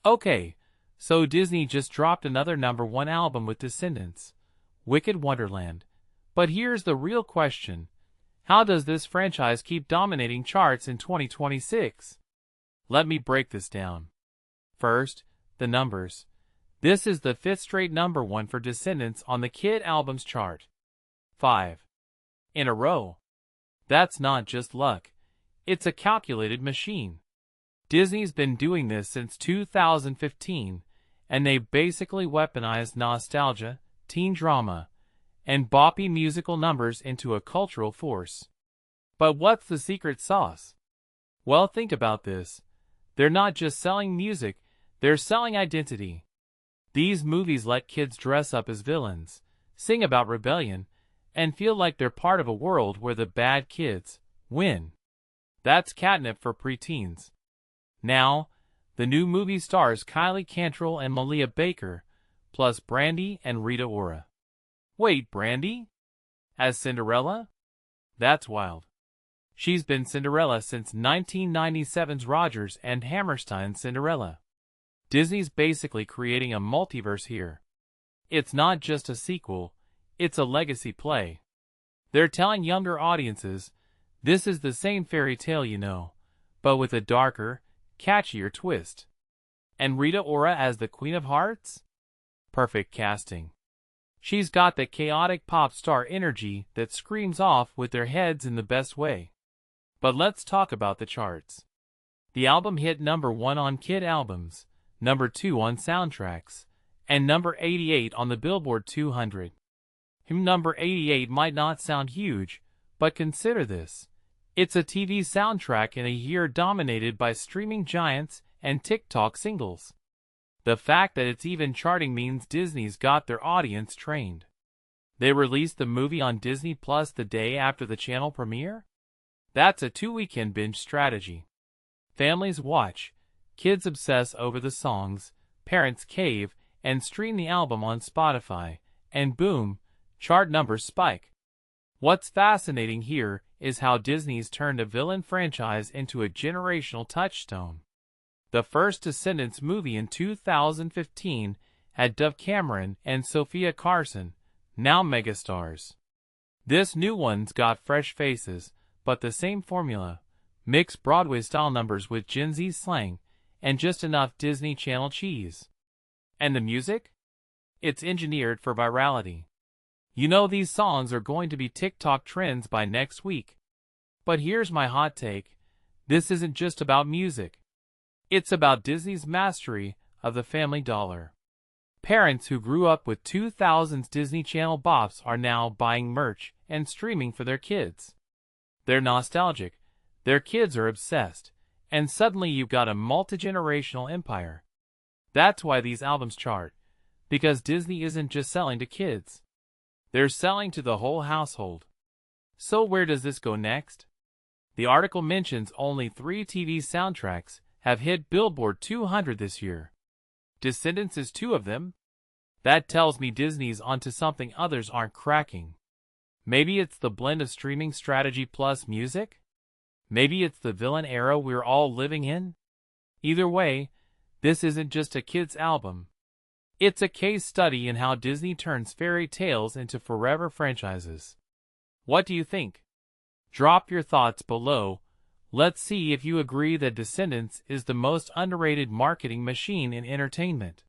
Okay, so Disney just dropped another #1 album with Descendants, Wicked Wonderland. But here's the real question. How does this franchise keep dominating charts in 2026? Let me break this down. First, the numbers. This is the 5th straight #1 for Descendants on the Kid Albums chart. 5 in a row. That's not just luck. It's a calculated machine. Disney's been doing this since 2015, and they basically weaponized nostalgia, teen drama, and boppy musical numbers into a cultural force. But what's the secret sauce? Well, think about this. They're not just selling music, they're selling identity. These movies let kids dress up as villains, sing about rebellion, and feel like they're part of a world where the bad kids win. That's catnip for preteens. Now, the new movie stars Kylie, Cantrall, and Malia Baker, plus Brandy and Rita Ora. Wait, Brandy? As Cinderella? That's wild. She's been Cinderella since 1997's Rodgers and Hammerstein's Cinderella. Disney's basically creating a multiverse here. It's not just a sequel, it's a legacy play. They're telling younger audiences, this is the same fairy tale you know, but with a darker, catchier twist. And Rita Ora as the Queen of Hearts? Perfect casting. She's got the chaotic pop star energy that screams off with their heads in the best way. But let's talk about the charts. The album hit #1 on Kid Albums, #2 on Soundtracks, and #88 on the Billboard 200. Number 88 might not sound huge, but consider this. It's a TV soundtrack in a year dominated by streaming giants and TikTok singles. The fact that it's even charting means Disney's got their audience trained. They released the movie on Disney Plus the day after the channel premiere? That's a 2-weekend binge strategy. Families watch, kids obsess over the songs, parents cave and stream the album on Spotify, and boom, chart numbers spike. What's fascinating here is how Disney's turned a villain franchise into a generational touchstone. The first Descendants movie in 2015 had Dove Cameron and Sophia Carson, now megastars. This new one's got fresh faces, but the same formula. Mix Broadway-style numbers with Gen Z slang, and just enough Disney Channel cheese. And the music? It's engineered for virality. You know these songs are going to be TikTok trends by next week. But here's my hot take. This isn't just about music. It's about Disney's mastery of the family dollar. Parents who grew up with 2000s Disney Channel bops are now buying merch and streaming for their kids. They're nostalgic, their kids are obsessed, and suddenly you've got a multi-generational empire. That's why these albums chart, because Disney isn't just selling to kids. They're selling to the whole household. So where does this go next? The article mentions only 3 TV soundtracks have hit Billboard 200 this year. Descendants is 2 of them? That tells me Disney's onto something others aren't cracking. Maybe it's the blend of streaming strategy plus music? Maybe it's the villain era we're all living in? Either way, this isn't just a kid's album. It's a case study in how Disney turns fairy tales into forever franchises. What do you think? Drop your thoughts below. Let's see if you agree that Descendants is the most underrated marketing machine in entertainment.